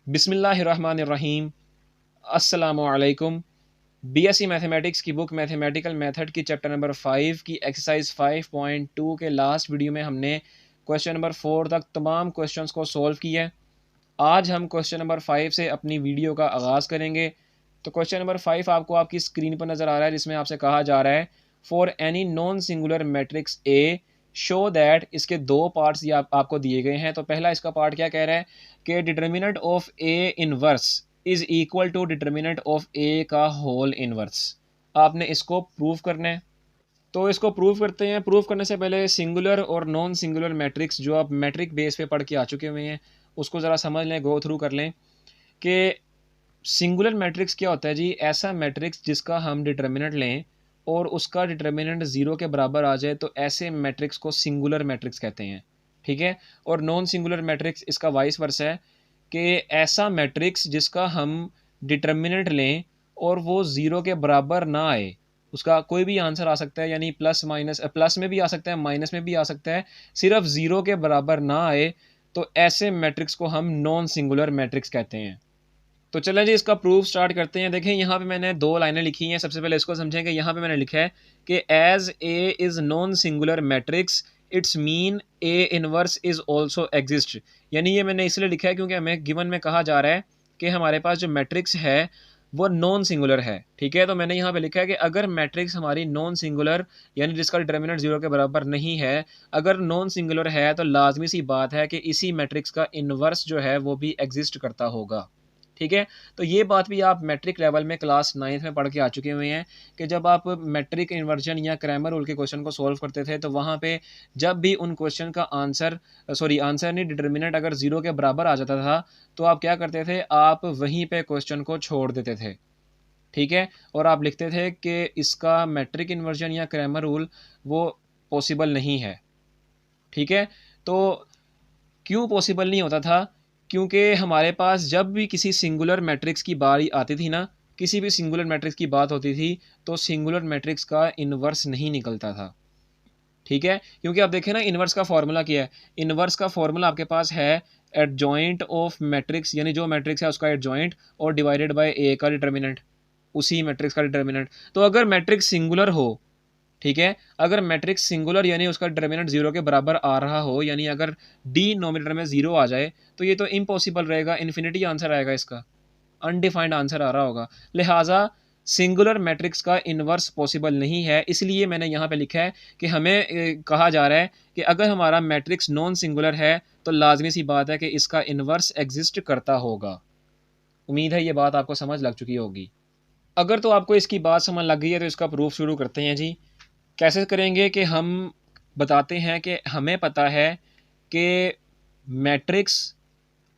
बिस्मिल्लाहिर्रहमानिर्रहीम। अस्सलामुअलैकुम। BSc mathematics की बुक मैथमेटिकल मेथड की चैप्टर नंबर 5 की एक्सरसाइज 5.2 के लास्ट वीडियो में हमने क्वेश्चन नंबर 4 तक तमाम क्वेश्चंस को सॉल्व किया है। आज हम क्वेश्चन नंबर 5 से अपनी वीडियो का आगाज़ करेंगे। तो क्वेश्चन नंबर 5 आपको आपकी स्क्रीन पर नज़र आ रहा है, जिसमें आपसे कहा जा रहा है for any non singular matrix A show that, इसके दो पार्ट्स ये आपको दिए गए हैं। तो पहला इसका पार्ट क्या कह रहा है कि determinant of A inverse is equal to determinant of A का होल इनवर्स। आपने इसको प्रूव करना है। तो इसको प्रूव करते हैं। प्रूव करने से पहले सिंगुलर और नॉन सिंगुलर मैट्रिक्स जो आप मैट्रिक बेस पे पढ़ के आ चुके हुए हैं उसको ज़रा समझ लें, गो थ्रू कर लें कि सिंगुलर मैट्रिक्स क्या होता है जी। ऐसा मैट्रिक्स जिसका हम डिटर्मिनेंट लें और उसका डिटर्मिनेंट ज़ीरो के बराबर आ जाए, तो ऐसे मैट्रिक्स को सिंगुलर मैट्रिक्स कहते हैं। ठीक है। और नॉन सिंगुलर मैट्रिक्स इसका वाइस वर्सा है कि ऐसा मैट्रिक्स जिसका हम डिटर्मिनेंट लें और वो ज़ीरो के बराबर ना आए, उसका कोई भी आंसर आ सकता है, यानी प्लस माइनस, प्लस में भी आ सकता है, माइनस में भी आ सकता है, सिर्फ ज़ीरो के बराबर ना आए, तो ऐसे मैट्रिक्स को हम नॉन सिंगुलर मैट्रिक्स कहते हैं। तो चलें जी, इसका प्रूफ स्टार्ट करते हैं। देखें यहाँ पे मैंने दो लाइनें लिखी हैं। सबसे पहले इसको समझें कि यहाँ पे मैंने लिखा है कि as A is non singular matrix it's mean A inverse is also exist. यानी ये मैंने इसलिए लिखा है क्योंकि हमें गिवन में कहा जा रहा है कि हमारे पास जो मैट्रिक्स है वो नॉन सिंगुलर है। ठीक है। तो मैंने यहाँ पे लिखा है कि अगर मैट्रिक्स हमारी नॉन सिंगुलर, यानी जिसका डिटर्मिनेंट जीरो के बराबर नहीं है, अगर नॉन सिंगुलर है, तो लाजमी सी बात है कि इसी मैट्रिक्स का इनवर्स जो है वो भी एग्जिस्ट करता होगा। ठीक है। तो ये बात भी आप मैट्रिक लेवल में क्लास 9th में पढ़ के आ चुके हुए हैं कि जब आप मैट्रिक इन्वर्जन या क्रैमर रूल के क्वेश्चन को सॉल्व करते थे, तो वहाँ पे जब भी उन क्वेश्चन का आंसर नहीं, डिटर्मिनेंट अगर ज़ीरो के बराबर आ जाता था, तो आप क्या करते थे, आप वहीं पे क्वेश्चन को छोड़ देते थे। ठीक है। और आप लिखते थे कि इसका मैट्रिक इन्वर्जन या क्रैमर रूल वो पॉसिबल नहीं है। ठीक है। तो क्यों पॉसिबल नहीं होता था? क्योंकि हमारे पास जब भी किसी सिंगुलर मैट्रिक्स की बारी आती थी ना, किसी भी सिंगुलर मैट्रिक्स की बात होती थी, तो सिंगुलर मैट्रिक्स का इन्वर्स नहीं निकलता था। ठीक है। क्योंकि आप देखें ना, इन्वर्स का फॉर्मूला क्या है। इन्वर्स का फॉर्मूला आपके पास है एडजॉइंट ऑफ मैट्रिक्स, यानी जो मैट्रिक्स है उसका एडजॉइंट, और डिवाइडेड बाय ए का डिटर्मिनेंट, उसी मैट्रिक्स का डिटर्मिनेंट। तो अगर मैट्रिक्स सिंगुलर हो, ठीक है, अगर मैट्रिक्स सिंगुलर यानी उसका डिटर्मिनेंट जीरो के बराबर आ रहा हो, यानी अगर डी नोमिनेटर में जीरो आ जाए, तो ये तो इम्पॉसिबल रहेगा, इन्फिनिटी आंसर आएगा, इसका अनडिफाइंड आंसर आ रहा होगा। लिहाजा सिंगुलर मैट्रिक्स का इन्वर्स पॉसिबल नहीं है। इसलिए मैंने यहाँ पे लिखा है कि हमें कहा जा रहा है कि अगर हमारा मैट्रिक्स नॉन सिंगुलर है, तो लाजमी सी बात है कि इसका इन्वर्स एग्जिस्ट करता होगा। उम्मीद है ये बात आपको समझ लग चुकी होगी। अगर तो आपको इसकी बात समझ लग गई है, तो इसका प्रूफ शुरू करते हैं जी। कैसे करेंगे कि हम बताते हैं कि हमें पता है कि मैट्रिक्स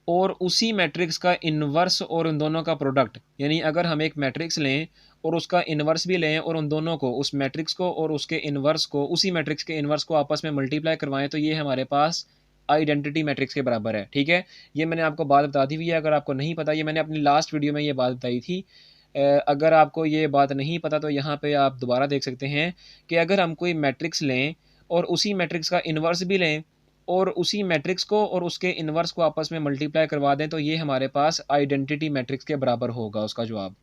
और उसी मैट्रिक्स का इन्वर्स और उन दोनों का प्रोडक्ट, यानी अगर हम एक मैट्रिक्स लें और उसका इन्वर्स भी लें और उन दोनों को, उस मैट्रिक्स को और उसके इन्वर्स को, उसी मैट्रिक्स के इन्वर्स को आपस में मल्टीप्लाई करवाएं, तो ये हमारे पास आइडेंटिटी मैट्रिक्स के बराबर है। ठीक है। ये मैंने आपको बात बता दी हुई है। अगर आपको नहीं पता, ये मैंने अपनी लास्ट वीडियो में ये बात बताई थी। अगर आपको ये बात नहीं पता, तो यहाँ पे आप दोबारा देख सकते हैं कि अगर हम कोई मैट्रिक्स लें और उसी मैट्रिक्स का इन्वर्स भी लें और उसी मैट्रिक्स को और उसके इन्वर्स को आपस में मल्टीप्लाई करवा दें, तो ये हमारे पास आइडेंटिटी मैट्रिक्स के बराबर होगा उसका जवाब।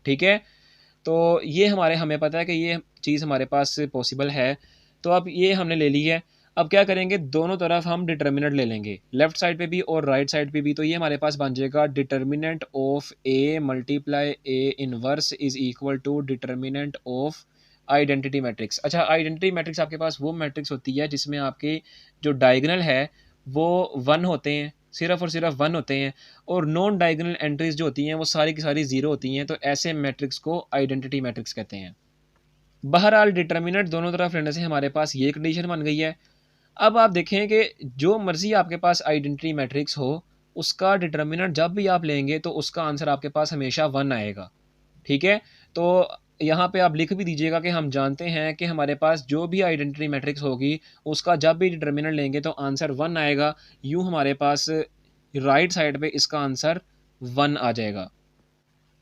ठीक है। तो ये हमें पता है कि ये चीज़ हमारे पास पॉसिबल है। तो अब ये हमने ले ली है। अब क्या करेंगे, दोनों तरफ हम डिटर्मिनेंट ले लेंगे, लेफ्ट साइड पे भी और राइट साइड पे भी। तो ये हमारे पास बन जाएगा determinant of A multiply A inverse is equal to determinant of identity matrix. अच्छा, आइडेंटिटी मैट्रिक्स आपके पास वो मैट्रिक्स होती है जिसमें आपके जो डायगोनल है वो वन होते हैं, सिर्फ और सिर्फ वन होते हैं, और नॉन डायगोनल एंट्रीज जो होती हैं वो सारी की सारी जीरो होती हैं। तो ऐसे मैट्रिक्स को आइडेंटिटी मैट्रिक्स कहते हैं। बहरहाल डिटर्मिनेंट दोनों तरफ लेने से हमारे पास ये कंडीशन बन गई है। अब आप देखें कि जो मर्जी आपके पास आइडेंटिटी मैट्रिक्स हो, उसका डिटर्मिनेंट जब भी आप लेंगे तो उसका आंसर आपके पास हमेशा वन आएगा। ठीक है। तो यहाँ पे आप लिख भी दीजिएगा कि हम जानते हैं कि हमारे पास जो भी आइडेंटिटी मैट्रिक्स होगी, उसका जब भी डिटर्मिनेंट लेंगे तो आंसर वन आएगा। यूँ हमारे पास राइट साइड पे इसका आंसर वन आ जाएगा।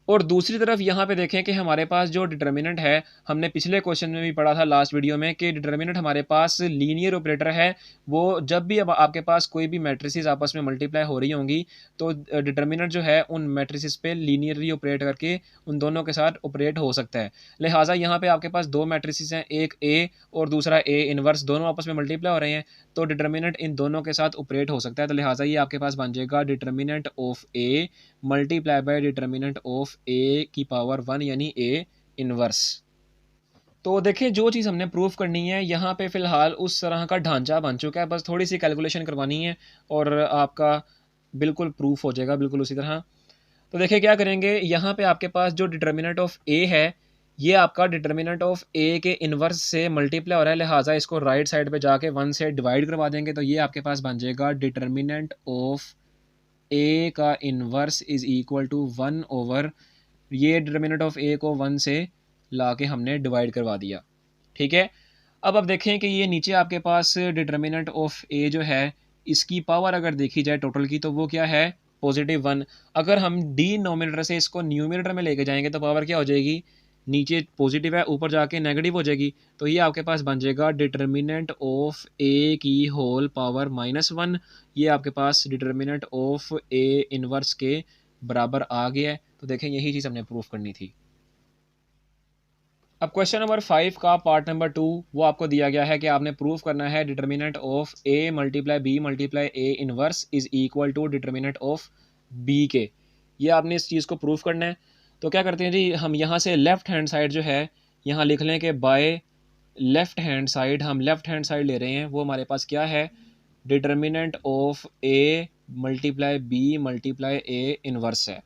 और दूसरी तरफ यहाँ पे देखें कि हमारे पास जो डिटर्मिनेंट है, हमने पिछले क्वेश्चन में भी पढ़ा था लास्ट वीडियो में कि डिटर्मिनेंट हमारे पास लीनियर ऑपरेटर है। वो जब भी अब आपके पास कोई भी मैट्रिसेस आपस में मल्टीप्लाई हो रही होंगी तो डिटर्मिनेंट जो है उन मैट्रिसेस पे लीनियरली ऑपरेट करके उन दोनों के साथ ऑपरेट हो सकता है। लिहाजा यहाँ पे आपके पास दो मैट्रिसेस हैं, एक ए और दूसरा ए इनवर्स, दोनों आपस में मल्टीप्लाई हो रहे हैं तो डिटर्मिनेंट इन दोनों के साथ ऑपरेट हो सकता है। तो लिहाजा ये आपके पास बन जाएगा determinant of A multiply by determinant of A की पावर 1 यानी ए इनवर्स। तो देखिए जो चीज़ हमने प्रूफ करनी है यहाँ पे फ़िलहाल उस तरह का ढांचा बन चुका है, बस थोड़ी सी कैलकुलेशन करवानी है और आपका बिल्कुल प्रूफ हो जाएगा बिल्कुल उसी तरह। तो देखिए क्या करेंगे, यहाँ पे आपके पास जो डिटर्मिनेंट ऑफ ए है ये आपका डिटर्मिनेंट ऑफ ए के इन्वर्स से मल्टीप्लाई हो रहा है, लिहाजा इसको राइट साइड पे जाके 1 से डिवाइड करवा देंगे तो ये आपके पास बन जाएगा डिटर्मिनेंट ऑफ ए का inverse is equal to 1 over, ये डिटर्मिनेंट ऑफ ए को 1 से ला के हमने डिवाइड करवा दिया। ठीक है, अब आप देखें कि ये नीचे आपके पास डिटर्मिनेंट ऑफ ए जो है इसकी पावर अगर देखी जाए टोटल की तो वो क्या है +1। अगर हम डिनोमिनेटर से इसको न्यूमिनेटर में लेके जाएंगे तो पावर क्या हो जाएगी, नीचे पॉजिटिव है ऊपर जाके नेगेटिव हो जाएगी। तो ये आपके पास बन जाएगा डिटर्मिनेंट ऑफ ए की होल पावर -1। ये आपके पास डिटर्मिनेंट ऑफ ए इनवर्स के बराबर आ गया है। तो देखें यही चीज़ हमने प्रूफ करनी थी। अब क्वेश्चन नंबर 5 का पार्ट नंबर 2 वो आपको दिया गया है कि आपने प्रूफ करना है determinant of A multiply B multiply A inverse is equal to determinant of B के। ये आपने इस चीज़ को प्रूफ करना है। तो क्या करते हैं जी, हम यहाँ से लेफ़्ट हैंड साइड जो है यहाँ लिख लें कि बाय लेफ़्ट हैंड साइड, हम लेफ़्ट हैंड साइड ले रहे हैं, वो हमारे पास क्या है determinant of A multiply B multiply A inverse है।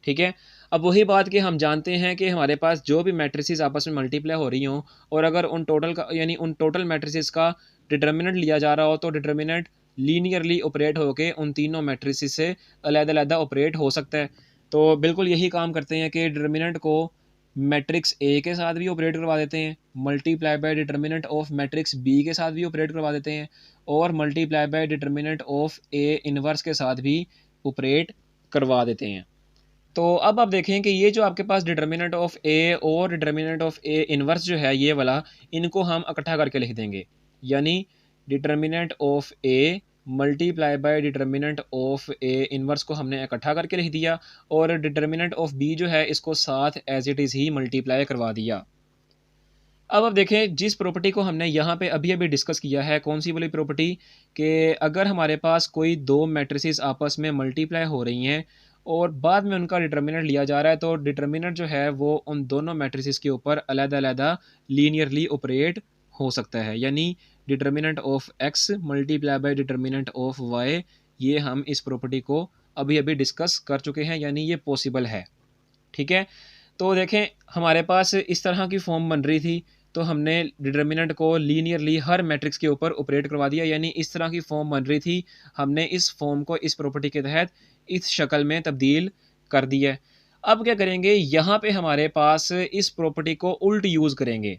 ठीक है, अब वही बात कि हम जानते हैं कि हमारे पास जो भी मैट्रिसेस आपस में मल्टीप्लाई हो रही हों और अगर उन टोटल का यानी उन टोटल मैट्रिसेस का डिटर्मिनेंट लिया जा रहा हो तो डिटर्मिनेंट लीनियरली ऑपरेट होकर उन तीनों मैट्रिसेस से अलग-अलग ऑपरेट हो सकता है। तो बिल्कुल यही काम करते हैं कि डिटर्मिनेंट को मैट्रिक्स ए के साथ भी ऑपरेट करवा देते हैं, multiply by determinant of matrix B के साथ भी ऑपरेट करवा देते हैं और multiply by determinant of A inverse के साथ भी ऑपरेट करवा देते हैं। तो अब आप देखें कि ये जो आपके पास डिटर्मिनेंट ऑफ ए और डिटर्मिनेंट ऑफ ए इनवर्स जो है ये वाला, इनको हम इकट्ठा करके लिख देंगे, यानी determinant of A multiply by determinant of A inverse को हमने इकट्ठा करके लिख दिया और डिटर्मिनेंट ऑफ बी जो है इसको साथ एज इट इज़ ही मल्टीप्लाई करवा दिया। अब आप देखें जिस प्रॉपर्टी को हमने यहाँ पे अभी अभी डिस्कस किया है, कौन सी वाली प्रॉपर्टी, कि अगर हमारे पास कोई दो मैट्रिसेस आपस में मल्टीप्लाई हो रही हैं और बाद में उनका डिटर्मिनेंट लिया जा रहा है तो डिटर्मिनेंट जो है वो उन दोनों मैट्रिसेस के ऊपर अलग-अलग लीनियरली ऑपरेट हो सकता है, यानी determinant of X multiply by determinant of Y. ये हम इस प्रॉपर्टी को अभी अभी डिस्कस कर चुके हैं, यानी ये पॉसिबल है। ठीक है, तो देखें हमारे पास इस तरह की फॉर्म बन रही थी तो हमने डिटर्मिनेंट को लीनियरली हर मैट्रिक्स के ऊपर ऑपरेट करवा दिया, यानी इस तरह की फॉर्म बन रही थी, हमने इस फॉर्म को इस प्रॉपर्टी के तहत इस शक्ल में तब्दील कर दिया है। अब क्या करेंगे, यहाँ पे हमारे पास इस प्रॉपर्टी को उल्ट यूज़ करेंगे,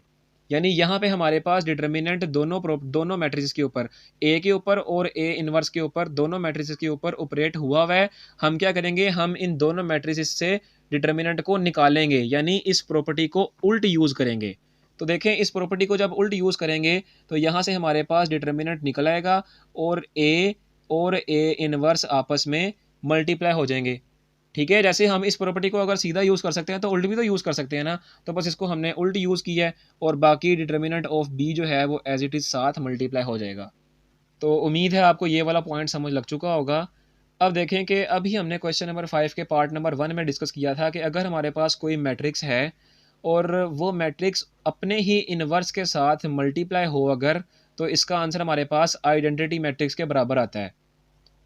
यानी यहाँ पे हमारे पास डिटर्मिनेंट दोनों मैट्रिसेस के ऊपर ए के ऊपर और ए इनवर्स के ऊपर दोनों मैट्रिसेस के ऊपर ऑपरेट हुआ हुआ है। हम क्या करेंगे, हम इन दोनों मैट्रिसेस से डिटर्मिनेंट को निकालेंगे, यानी इस प्रॉपर्टी को उल्ट यूज़ करेंगे। तो देखें इस प्रॉपर्टी को जब उल्ट यूज़ करेंगे तो यहाँ से हमारे पास डिटर्मिनेंट निकल आएगा और ए इनवर्स आपस में मल्टीप्लाई हो जाएंगे। ठीक है, जैसे हम इस प्रॉपर्टी को अगर सीधा यूज़ कर सकते हैं तो उल्ट भी तो यूज़ कर सकते हैं ना, तो बस इसको हमने उल्ट यूज़ किया है और बाकी डिटर्मिनेंट ऑफ बी जो है वो एज इट इज़ साथ मल्टीप्लाई हो जाएगा। तो उम्मीद है आपको ये वाला पॉइंट समझ लग चुका होगा। अब देखें कि अभी हमने क्वेश्चन नंबर 5 के पार्ट नंबर 1 में डिस्कस किया था कि अगर हमारे पास कोई मैट्रिक्स है और वो मैट्रिक्स अपने ही इनवर्स के साथ मल्टीप्लाई हो अगर, तो इसका आंसर हमारे पास आइडेंटिटी मैट्रिक्स के बराबर आता है।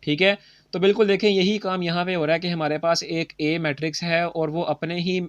ठीक है, तो बिल्कुल देखें यही काम यहाँ पे हो रहा है कि हमारे पास एक ए मैट्रिक्स है और वो अपने ही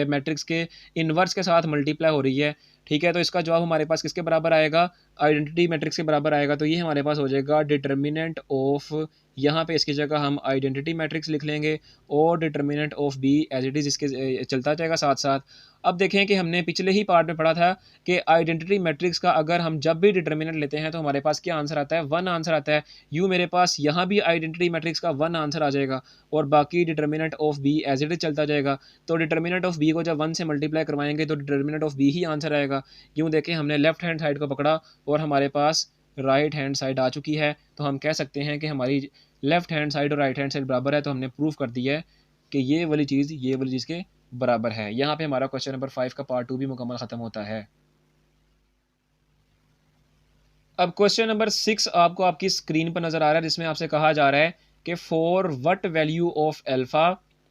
मैट्रिक्स के इन्वर्स के साथ मल्टीप्लाई हो रही है। ठीक है, तो इसका जवाब हमारे पास किसके बराबर आएगा, आइडेंटिटी मैट्रिक्स के बराबर आएगा। तो ये हमारे पास हो जाएगा डिटर्मिनेंट ऑफ, यहाँ पे इसकी जगह हम आइडेंटिटी मैट्रिक्स लिख लेंगे और determinant of B as it is इसके चलता जाएगा साथ साथ। अब देखें कि हमने पिछले ही पार्ट में पढ़ा था कि आइडेंटिटी मैट्रिक्स का अगर हम जब भी डिटर्मिनेंट लेते हैं तो हमारे पास क्या आंसर आता है, 1 आंसर आता है। यूँ मेरे पास यहाँ भी आइडेंटिटी मैट्रिक्स का 1 आंसर आ जाएगा और बाकी determinant of B as it is चलता जाएगा। तो डिटर्मिनेंट ऑफ बी को जब 1 से मल्टीप्लाई करवाएंगे तो डिटर्मिनेंट ऑफ बी ही आंसर आएगा। यूँ देखें हमने लेफ्ट हैंड साइड को पकड़ा और हमारे पास राइट हैंड साइड आ चुकी है, तो हम कह सकते हैं कि हमारी लेफ्ट हैंड साइड और राइट हैंड साइड बराबर है। तो हमने प्रूव कर दिया है कि ये वाली चीज़ के बराबर है। यहाँ पे हमारा क्वेश्चन नंबर 5 का पार्ट 2 भी मुकम्मल ख़त्म होता है। अब क्वेश्चन नंबर 6 आपको आपकी स्क्रीन पर नज़र आ रहा है, जिसमें आपसे कहा जा रहा है कि for what value of alpha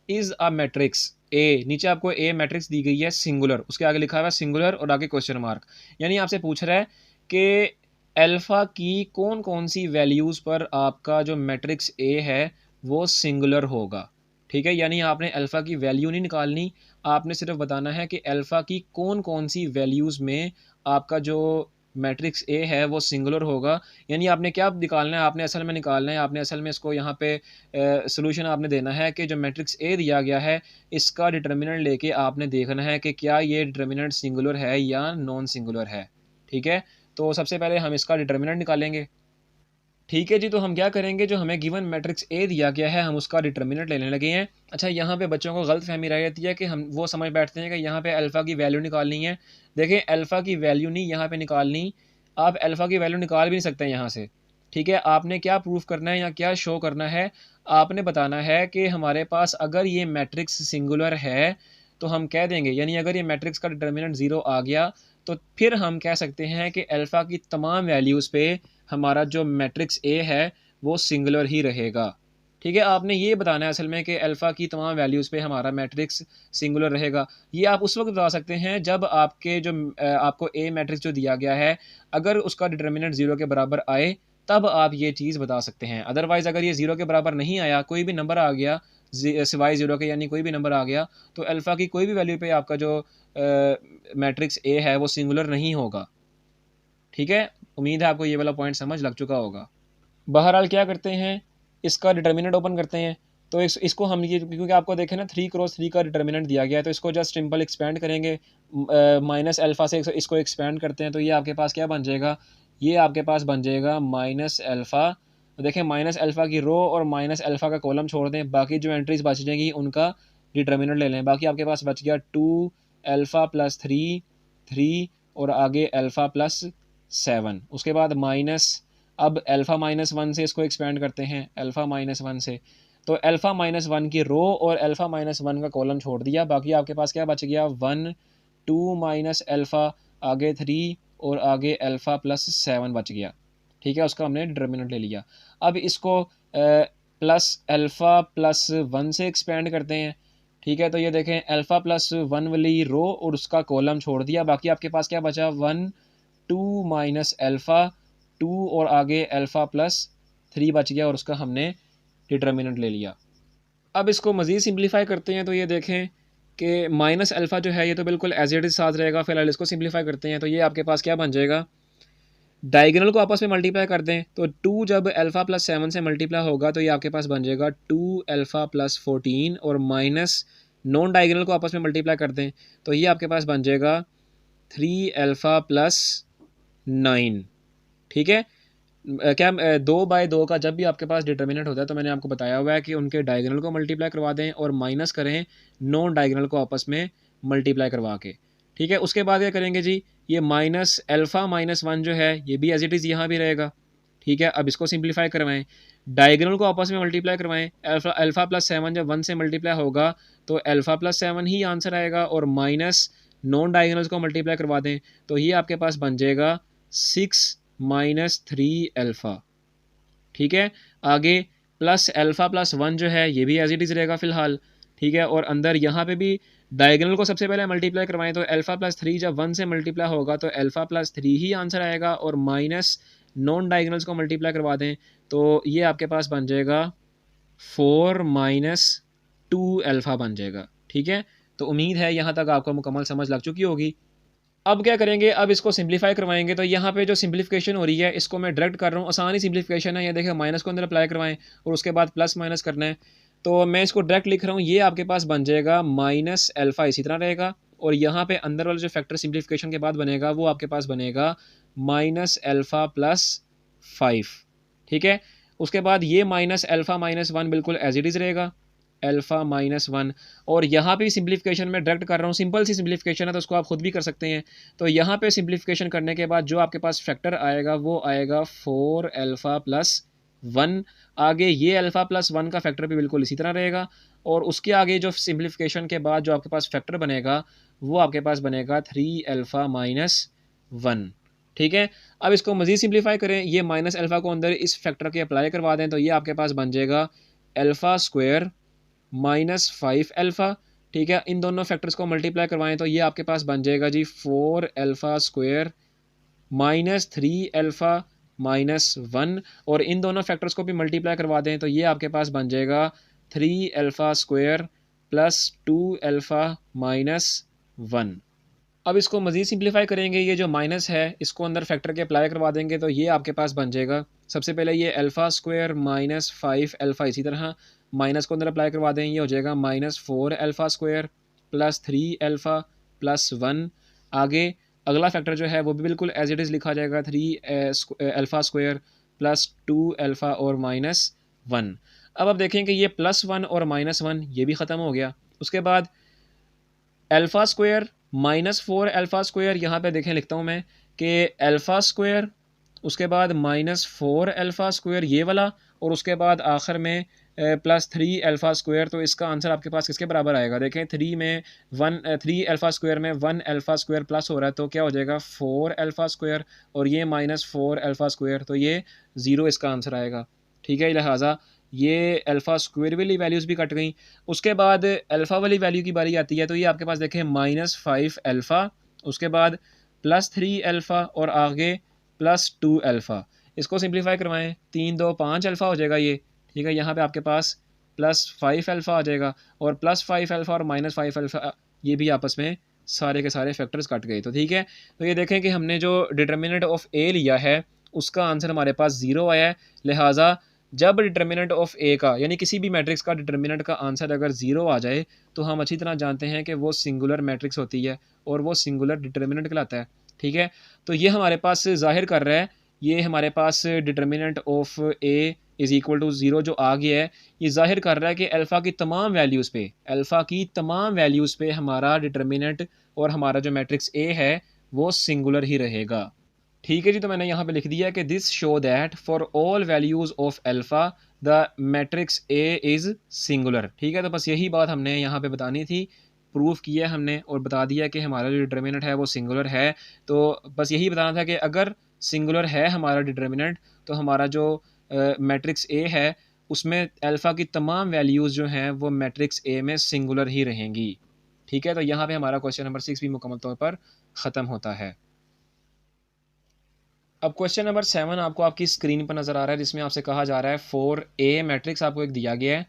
is a matrix A. नीचे आपको ए मैट्रिक्स दी गई है सिंगुलर, उसके आगे लिखा हुआ है सिंगुलर और आगे क्वेश्चन मार्क। यानी आपसे पूछ रहा है कि अल्फ़ा की कौन कौन सी वैल्यूज़ पर आपका जो मैट्रिक्स ए है वो सिंगुलर होगा। ठीक है, यानी आपने अल्फ़ा की वैल्यू नहीं निकालनी, आपने सिर्फ बताना है कि अल्फ़ा की कौन कौन सी वैल्यूज़ में आपका जो मैट्रिक्स ए है वो सिंगुलर होगा। यानी आपने क्या निकालना है, आपने असल में निकालना है, आपने असल में इसको यहाँ पे सॉल्यूशन आपने देना है कि जो मैट्रिक्स ए दिया गया है इसका डिटर्मिनेंट लेके आपने देखना है कि क्या ये डिटर्मिनेंट सिंगुलर है या नॉन सिंगुलर है। ठीक है, तो सबसे पहले हम इसका डिटर्मिनेंट निकालेंगे। ठीक है जी, तो हम क्या करेंगे, जो हमें गिवन मैट्रिक्स ए दिया गया है हम उसका डिटर्मिनेंट लेने लगे हैं। अच्छा, यहाँ पे बच्चों को गलत फहमी रह जाती है कि हम वो समझ बैठते हैं कि यहाँ पे अल्फ़ा की वैल्यू निकालनी है। देखें, अल्फ़ा की वैल्यू नहीं यहाँ पे निकालनी, आप अल्फ़ा की वैल्यू निकाल भी नहीं सकते यहाँ से। ठीक है, आपने क्या प्रूफ करना है या क्या शो करना है, आपने बताना है कि हमारे पास अगर ये मैट्रिक्स सिंगुलर है तो हम कह देंगे, यानी अगर ये मैट्रिक्स का डिटर्मिनेंट 0 आ गया तो फिर हम कह सकते हैं कि अल्फ़ा की तमाम वैल्यूज़ पे हमारा जो मैट्रिक्स ए है वो सिंगुलर ही रहेगा। ठीक है, आपने ये बताना है असल में कि अल्फ़ा की तमाम वैल्यूज़ पे हमारा मैट्रिक्स सिंगुलर रहेगा। ये आप उस वक्त बता सकते हैं जब आपके जो आपको ए मैट्रिक्स जो दिया गया है अगर उसका डिटर्मिनेंट 0 के बराबर आए तब आप ये चीज़ बता सकते हैं। अदरवाइज़ अगर ये 0 के बराबर नहीं आया, कोई भी नंबर आ गया सिवाय 0 के, यानी कोई भी नंबर आ गया, तो अल्फ़ा की कोई भी वैल्यू पे आपका जो मैट्रिक्स ए है वो सिंगुलर नहीं होगा। ठीक है, उम्मीद है आपको ये वाला पॉइंट समझ लग चुका होगा। बहरहाल क्या करते हैं, इसका डिटर्मिनेंट ओपन करते हैं। तो इसको हम ये, क्योंकि आपको देखें ना 3×3 का डिटर्मिनेंट दिया गया है, तो इसको जस्ट सिंपल एक्सपेंड करेंगे, माइनस अल्फ़ा से इसको एक्सपेंड करते हैं तो ये आपके पास क्या बन जाएगा, ये आपके पास बन जाएगा माइनस अल्फ़ा। तो देखें, माइनस अल्फ़ा की रो और माइनस अल्फ़ा का कॉलम छोड़ दें, बाकी जो एंट्रीज बच जाएंगी उनका डिटर्मिनेंट ले लें। बाकी आपके पास बच गया 2 अल्फ़ा प्लस 3 और आगे अल्फ़ा प्लस 7, उसके बाद माइनस, अब अल्फ़ा माइनस 1 से इसको एक्सपेंड करते हैं, अल्फ़ा माइनस 1 से, तो अल्फ़ा माइनस 1 की रो और अल्फ़ा माइनस 1 का कॉलम छोड़ दिया, बाकी आपके पास क्या बच गया 1 2 माइनस अल्फ़ा, आगे 3 और आगे अल्फ़ा प्लस 7 बच गया। ठीक है, उसका हमने डिटर्मिनेंट ले लिया। अब इसको प्लस अल्फ़ा प्लस 1 से एक्सपेंड करते हैं। ठीक है, तो ये देखें अल्फ़ा प्लस 1 वाली रो और उसका कॉलम छोड़ दिया, बाकी आपके पास क्या बचा 1 2 माइनस अल्फ़ा 2 और आगे अल्फ़ा प्लस 3 बच गया और उसका हमने डिटर्मिनेंट ले लिया। अब इसको मज़ीद सिंप्लीफाई करते हैं तो ये देखें कि माइनस अल्फ़ा जो है ये तो बिल्कुल एज इट इज़ साथ रहेगा। फिलहाल इसको सिंप्लीफाई करते हैं तो ये आपके पास क्या बन जाएगा, डायगोनल को आपस में मल्टीप्लाई कर दें तो 2 जब अल्फ़ा प्लस 7 से मल्टीप्लाई होगा तो ये आपके पास बन जाएगा 2 अल्फ़ा प्लस 14 और माइनस नॉन डायगोनल को आपस में मल्टीप्लाई कर दें तो ये आपके पास बन जाएगा 3 अल्फ़ा प्लस 9। ठीक है, क्या 2/2 का जब भी आपके पास डिटर्मिनेंट होता है तो मैंने आपको बताया हुआ है कि उनके डायगोनल को मल्टीप्लाई करवा दें और माइनस करें नॉन डायगोनल को आपस में मल्टीप्लाई करवा के। ठीक है, उसके बाद क्या करेंगे जी, ये माइनस अल्फ़ा माइनस 1 जो है ये भी एज इट इज़ यहाँ भी रहेगा। ठीक है, अब इसको सिंप्लीफाई करवाएं, डायगोनल को आपस में मल्टीप्लाई करवाएं, अल्फ़ा प्लस 7 जब 1 से मल्टीप्लाई होगा तो अल्फ़ा प्लस 7 ही आंसर आएगा और माइनस नॉन डायगोनल्स को मल्टीप्लाई करवा दें तो ये आपके पास बन जाएगा 6 माइनस 3 अल्फ़ा। ठीक है, आगे प्लस अल्फ़ा प्लस 1 जो है ये भी एज इट इज़ रहेगा फ़िलहाल। ठीक है, और अंदर यहाँ पे भी डायगोनल को सबसे पहले मल्टीप्लाई करवाएं तो अल्फ़ा प्लस 3 जब 1 से मल्टीप्लाई होगा तो अल्फ़ा प्लस 3 ही आंसर आएगा और माइनस नॉन डायगोनल्स को मल्टीप्लाई करवा दें तो ये आपके पास बन जाएगा 4 माइनस 2 अल्फ़ा बन जाएगा। ठीक है, तो उम्मीद है यहाँ तक आपको मुकम्मल समझ लग चुकी होगी। अब क्या करेंगे, अब इसको सिंप्लीफाई करवाएंगे। तो यहाँ पे जो सिंप्लीफिकेशन हो रही है इसको मैं डायरेक्ट कर रहा हूँ, आसानी सिंप्लीफिकेशन है। ये देखिए माइनस को अंदर अप्लाई करवाएं और उसके बाद प्लस माइनस करना है। तो मैं इसको डायरेक्ट लिख रहा हूँ, ये आपके पास बन जाएगा माइनस एल्फा इसी तरह रहेगा, और यहाँ पे अंदर वाला जो फैक्टर सिंप्लीफिकेशन के बाद बनेगा वो आपके पास बनेगा माइनस एल्फा प्लस 5। ठीक है, उसके बाद ये माइनस एल्फा माइनस 1 बिल्कुल एज इट इज़ रहेगा, एल्फा माइनस 1। और यहाँ पे सिंप्लीफिकेशन में डायरेक्ट कर रहा हूँ, सिंपल सी सिंप्लीफिकेशन है तो उसको आप खुद भी कर सकते हैं। तो यहाँ पे सिंप्लीफिकेशन करने के बाद जो आपके पास फैक्टर आएगा वो आएगा 4 एल्फा प्लस 1। आगे ये एल्फा प्लस 1 का फैक्टर भी बिल्कुल इसी तरह रहेगा, और उसके आगे जो सिंप्लीफिकेशन के बाद जो आपके पास फैक्टर बनेगा वो आपके पास बनेगा 3 एल्फा माइनस 1। ठीक है, अब इसको मज़ीद सिंप्लीफाई करें, ये माइनस एल्फा को अंदर इस फैक्टर के अप्लाई करवा दें, तो ये आपके पास बन जाएगा एल्फा स्क्वायर माइनस 5 एल्फ़ा। ठीक है, इन दोनों फैक्टर्स को मल्टीप्लाई करवाएं तो ये आपके पास बन जाएगा जी 4 alpha square minus 3 alpha minus 1, और इन दोनों फैक्टर्स को भी मल्टीप्लाई करवा दें तो ये आपके पास बन जाएगा 3 alpha square plus 2 alpha minus 1। अब इसको मज़ीद सिंप्लीफाई करेंगे, ये जो माइनस है इसको अंदर फैक्टर के अप्लाई करवा देंगे तो ये आपके पास बन जाएगा, सबसे पहले ये एल्फ़ा स्क्वायर माइनस 5 एल्फ़ा, इसी तरह माइनस को अंदर अप्लाई करवा दें, ये हो जाएगा minus 4 alpha square plus 3 alpha plus 1। आगे अगला फैक्टर जो है वो भी बिल्कुल एज इट इज़ लिखा जाएगा, 3 एल्फ़ा स्क्वायर प्लस 2 एल्फ़ा और माइनस 1। अब आप देखें कि ये प्लस 1 और माइनस 1 ये भी ख़त्म हो गया। उसके बाद alpha square minus 4 alpha square, यहाँ पे देखें लिखता हूँ मैं कि एल्फ़ा स्क्वायर, उसके बाद माइनस 4 एल्फ़ा स्क्वायर ये वाला, और उसके बाद आखिर में प्लस 3 एल्फ़ा स्क्वायर। तो इसका आंसर आपके पास किसके बराबर आएगा, देखें 3 में 3 एल्फ़ा स्क्वायर में 1 एल्फ़ा स्क्वायर प्लस हो रहा है तो क्या हो जाएगा 4 एल्फ़ा स्क्वायर, और ये माइनस 4 एल्फ़ा स्क्वायर, तो ये 0 इसका आंसर आएगा। ठीक है, लिहाजा ये अल्फ़ा स्क्वायर वाली वैल्यूज़ भी कट गई। उसके बाद अल्फ़ा वाली वैल्यू की बारी आती है, तो ये आपके पास देखें माइनस 5 अल्फ़ा, उसके बाद प्लस 3 अल्फ़ा और आगे प्लस 2 अल्फ़ा। इसको सिंप्लीफाई करवाएं, 3 2 5 अल्फ़ा हो जाएगा ये। ठीक है, यहाँ पे आपके पास प्लस 5 अल्फ़ा आ जाएगा, और प्लस 5 अल्फ़ा और माइनस 5 अल्फ़ा ये भी आपस में सारे के सारे फैक्टर्स कट गए। तो ठीक है, तो ये देखें कि हमने जो डिटर्मिनेंट ऑफ ए लिया है उसका आंसर हमारे पास 0 आया है। लिहाजा जब डिटर्मिनेंट ऑफ ए का यानी किसी भी मैट्रिक्स का डिटर्मिनेंट का आंसर अगर 0 आ जाए तो हम अच्छी तरह जानते हैं कि वो सिंगुलर मैट्रिक्स होती है और वो सिंगुलर डिटर्मिनेंट कहलाता है। ठीक है, तो ये हमारे पास जाहिर कर रहा है, ये हमारे पास determinant of A is equal to 0 जो आ गया है, ये जाहिर कर रहा है कि अल्फ़ा की तमाम वैल्यूज़ पे हमारा डिटर्मिनेंट और हमारा जो मैट्रिक्स ए है वो सिंगुलर ही रहेगा। ठीक है जी, तो मैंने यहाँ पे लिख दिया कि this show that for all values of alpha the matrix A is singular. ठीक है, तो बस यही बात हमने यहाँ पे बतानी थी, प्रूफ किया हमने और बता दिया कि हमारा जो डिटर्मिनेंट है वो सिंगुलर है। तो बस यही बताना था कि अगर सिंगुलर है हमारा डिटर्मिनेंट तो हमारा जो मैट्रिक्स ए है उसमें अल्फ़ा की तमाम वैल्यूज़ जो हैं वो मैट्रिक्स ए में सिंगुलर ही रहेंगी। ठीक है, तो यहाँ पे हमारा क्वेश्चन नंबर 6 भी मुकम्मल तौर पर ख़त्म होता है। अब क्वेश्चन नंबर 7 आपको आपकी स्क्रीन पर नज़र आ रहा है, जिसमें आपसे कहा जा रहा है फॉर ए मैट्रिक्स आपको एक दिया गया है।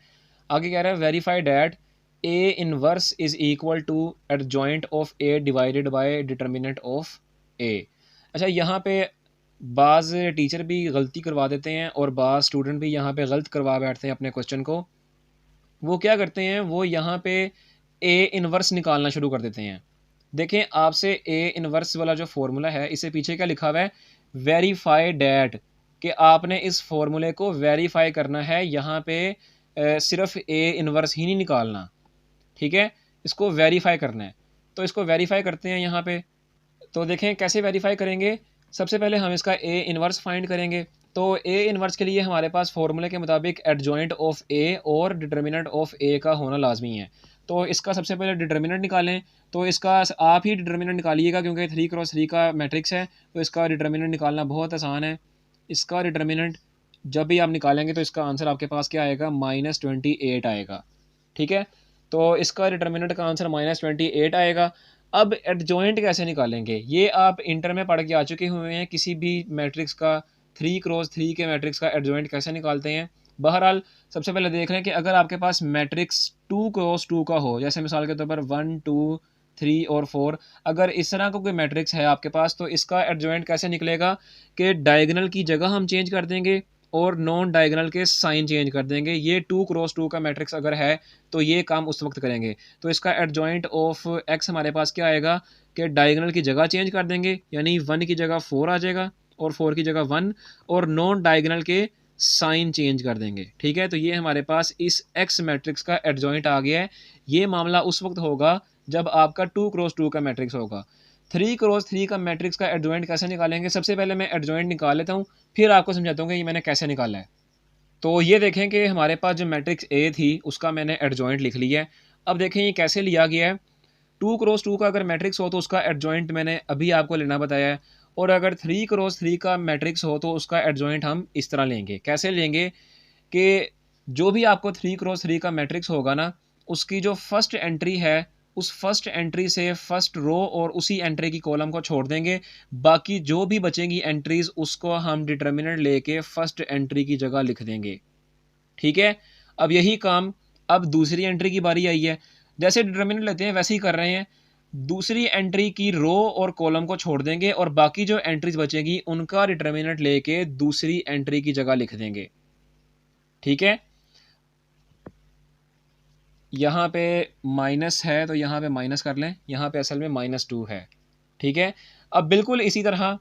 आगे कह रहा है verify that A inverse is equal to adjoint of A divided by determinant of A. अच्छा, यहाँ पे बाज़ टीचर भी गलती करवा देते हैं और बाज़ स्टूडेंट भी यहाँ पे गलत करवा बैठते हैं अपने क्वेश्चन को। वो क्या करते हैं, वो यहाँ पे ए इनवर्स निकालना शुरू कर देते हैं। देखें, आपसे ए इनवर्स वाला जो फार्मूला है इससे पीछे क्या लिखा हुआ है, वेरीफाई डैट, कि आपने इस फार्मूले को वेरीफाई करना है। यहाँ पे सिर्फ ए इनवर्स ही नहीं निकालना, ठीक है, इसको वेरीफाई करना है। तो इसको वेरीफाई करते हैं यहाँ पे। तो देखें कैसे वेरीफाई करेंगे, सबसे पहले हम इसका ए इनवर्स फाइंड करेंगे। तो ए इनवर्स के लिए हमारे पास फार्मूले के मुताबिक एडजॉइंट ऑफ ए और डिटर्मिनेंट ऑफ ए का होना लाजमी है। तो इसका सबसे पहले डिटर्मिनेंट निकालें। तो इसका आप ही डिटर्मिनेंट निकालिएगा क्योंकि 3x3 का मैट्रिक्स है, तो इसका डिटर्मिनेंट निकालना बहुत आसान है। इसका डिटर्मिनेंट जब भी आप निकालेंगे तो इसका आंसर आपके पास क्या आएगा, -28 आएगा। ठीक है, तो इसका डिटर्मिनेंट का आंसर -28 आएगा। अब एडजॉइंट कैसे निकालेंगे, ये आप इंटर में पढ़ के आ चुके हुए हैं, किसी भी मैट्रिक्स का 3x3 के मैट्रिक्स का एडजॉइंट कैसे निकालते हैं। बहरहाल सबसे पहले देख लें कि अगर आपके पास मैट्रिक्स 2x2 का हो, जैसे मिसाल के तौर पर 1 2 3 और 4, अगर इस तरह का कोई मैट्रिक्स है आपके पास तो इसका एडजॉइंट कैसे निकलेगा कि डायगोनल की जगह हम चेंज कर देंगे और नॉन डायगोनल के साइन चेंज कर देंगे। ये 2 क्रॉस 2 का मैट्रिक्स अगर है तो ये काम उस वक्त करेंगे। तो इसका एडजॉइंट ऑफ एक्स हमारे पास क्या आएगा कि डायगोनल की जगह चेंज कर देंगे, यानी 1 की जगह 4 आ जाएगा और 4 की जगह 1, और नॉन डायगोनल के साइन चेंज कर देंगे। ठीक है, तो ये हमारे पास इस एक्स मैट्रिक्स का एडजॉइंट आ गया है। ये मामला उस वक्त होगा जब आपका 2 क्रॉस 2 का मैट्रिक्स होगा। 3 क्रॉस 3 का मैट्रिक्स का एडजॉइंट कैसे निकालेंगे, सबसे पहले मैं एडजॉइंट निकाल लेता हूँ, फिर आपको समझाता हूँ कि ये मैंने कैसे निकाला है। तो ये देखें कि हमारे पास जो मैट्रिक्स ए थी उसका मैंने एडजॉइंट लिख लिया है। अब देखें ये कैसे लिया गया है। 2 क्रॉस 2 का अगर मैट्रिक्स हो तो उसका एडजॉइंट मैंने अभी आपको लेना बताया है, और अगर 3 क्रॉस 3 का मैट्रिक्स हो तो उसका एडजॉइंट हम इस तरह लेंगे। कैसे लेंगे कि जो भी आपको 3 क्रॉस 3 का मैट्रिक्स होगा ना, उसकी जो फर्स्ट एंट्री है उस फर्स्ट एंट्री से फर्स्ट रो और उसी एंट्री की कॉलम को छोड़ देंगे। बाकी जो भी बचेंगी एंट्रीज उसको हम डिटर्मिनेंट लेके फर्स्ट एंट्री की जगह लिख देंगे। ठीक है, अब यही काम अब दूसरी एंट्री की बारी आई है। जैसे डिटर्मिनेंट लेते हैं वैसे ही कर रहे हैं। दूसरी एंट्री की रो और कॉलम को छोड़ देंगे और बाकी जो एंट्रीज बचेंगी उनका डिटर्मिनेंट लेके दूसरी एंट्री की जगह लिख देंगे। ठीक है, यहाँ पे माइनस है तो यहाँ पे माइनस कर लें, यहाँ पे असल में -2 है। ठीक है, अब बिल्कुल इसी तरह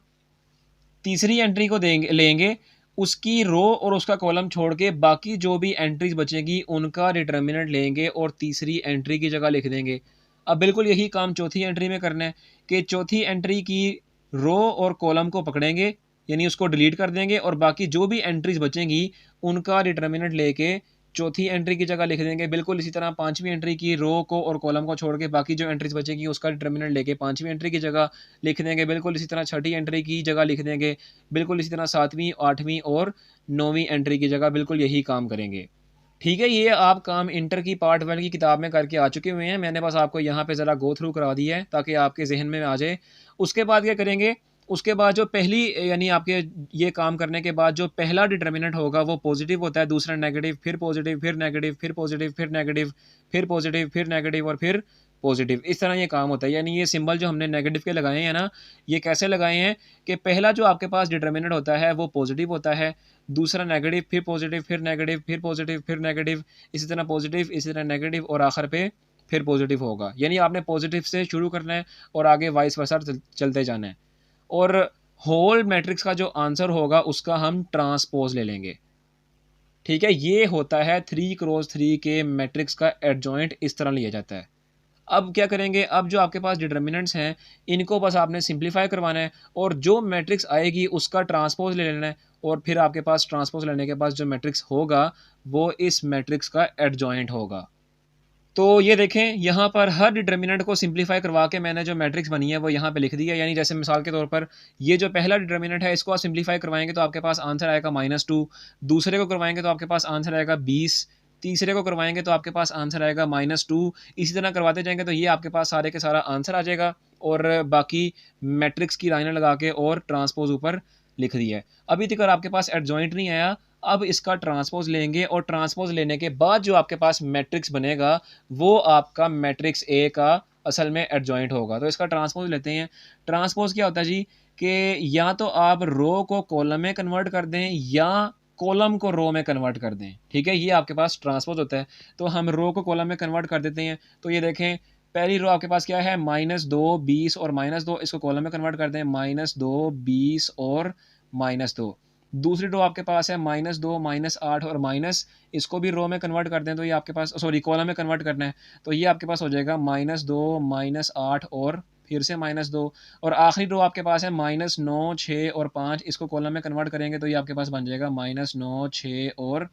तीसरी एंट्री को लेंगे, उसकी रो और उसका कॉलम छोड़ के बाकी जो भी एंट्रीज बचेगी उनका डिटर्मिनेंट लेंगे और तीसरी एंट्री की जगह लिख देंगे। अब बिल्कुल यही काम चौथी एंट्री में करना है कि चौथी एंट्री की रो और कॉलम को पकड़ेंगे, यानी उसको डिलीट कर देंगे और बाकी जो भी एंट्रीज बचेंगी उनका डिटर्मिनेंट लेके चौथी एंट्री की जगह लिख देंगे। बिल्कुल इसी तरह पांचवी एंट्री की रो को और कॉलम को छोड़ के बाकी जो एंट्रीज बचेगी उसका डिटर्मिनेंट लेके पांचवी एंट्री की जगह लिख देंगे। बिल्कुल इसी तरह छठी एंट्री की जगह लिख देंगे। बिल्कुल इसी तरह सातवीं, आठवीं और नौवीं एंट्री की जगह बिल्कुल यही काम करेंगे। ठीक है, ये आप काम इंटर की पार्ट 1 की किताब में करके आ चुके हुए हैं। मैंने बस आपको यहाँ पे ज़रा गो थ्रू करा दिया है ताकि आपके जहन में आ जाए। उसके बाद क्या करेंगे, उसके बाद जो पहली यानी आपके ये काम करने के बाद जो पहला डिटर्मिनेंट होगा वो पॉजिटिव होता है, दूसरा नेगेटिव, फिर पॉजिटिव, फिर नेगेटिव, फिर पॉजिटिव, फिर नेगेटिव, फिर पॉजिटिव, फिर नेगेटिव और फिर पॉजिटिव। इस तरह ये काम होता है। यानी ये सिंबल जो हमने नेगेटिव के लगाए हैं ना, ये कैसे लगाए हैं कि पहला जो आपके पास डिटर्मिनेंट होता है वो पॉजिटिव होता है, दूसरा नेगेटिव, फिर पॉजिटिव, फिर नेगेटिव, फिर पॉजिटिव, फिर नेगेटिव, इसी तरह पॉजिटिव, इसी तरह नेगेटिव और आखिर पे फिर पॉजिटिव होगा। यानी आपने पॉजिटिव से शुरू करना है और आगे वाइस वर्सा चलते जाना है। और होल मैट्रिक्स का जो आंसर होगा उसका हम ट्रांसपोज ले लेंगे। ठीक है, ये होता है 3 क्रॉस 3 के मैट्रिक्स का एडजॉइंट, इस तरह लिया जाता है। अब क्या करेंगे, अब जो आपके पास डिटर्मिनेंट्स हैं इनको बस आपने सिंप्लीफाई करवाना है और जो मैट्रिक्स आएगी उसका ट्रांसपोज ले लेना है, और फिर आपके पास ट्रांसपोज लेने के बाद जो मैट्रिक्स होगा वो इस मैट्रिक्स का एडजॉइंट होगा। तो ये देखें यहाँ पर हर डिटर्मिनेंट को सिंप्लीफाई करवा के मैंने जो मैट्रिक्स बनी है वो यहाँ पे लिख दिया। यानी जैसे मिसाल के तौर पर ये जो पहला डिटर्मिनेंट है इसको आप सिंप्लीफाई करवाएंगे तो आपके पास आंसर आएगा -2, दूसरे को करवाएंगे तो आपके पास आंसर आएगा 20, तीसरे को करवाएंगे तो आपके पास आंसर आएगा -2, इसी तरह करवाते जाएंगे तो ये आपके पास सारे के सारा आंसर आ जाएगा। और बाकी मैट्रिक्स की लाइनें लगा के और ट्रांसपोज ऊपर लिख दिया है। अभी तक आपके पास एडजॉइंट नहीं आया, अब इसका ट्रांसपोज लेंगे और ट्रांसपोज लेने के बाद जो आपके पास मैट्रिक्स बनेगा वो आपका मैट्रिक्स ए का असल में एडजॉइंट होगा। तो इसका ट्रांसपोज लेते हैं। ट्रांसपोज क्या होता है जी कि या तो आप रो को कॉलम में कन्वर्ट कर दें या कॉलम को रो में कन्वर्ट कर दें। ठीक है, ये आपके पास ट्रांसपोज होता है। तो हम रो को कॉलम में कन्वर्ट कर देते हैं। तो ये देखें पहली रो आपके पास क्या है, -2, 20 और -2, इसको कॉलम में कन्वर्ट कर दें, -2, 20 और -2। दूसरी रो आपके पास है -2, -8 और माइनस, इसको भी रो में कन्वर्ट कर दें तो ये आपके पास सॉरी कॉलम में कन्वर्ट करना है तो ये आपके पास हो जाएगा -2, -8 और फिर से -2, और आखिरी रो आपके पास है -9, 6 और 5, इसको कॉलम में कन्वर्ट करेंगे तो ये आपके पास बन जाएगा -9, 6 और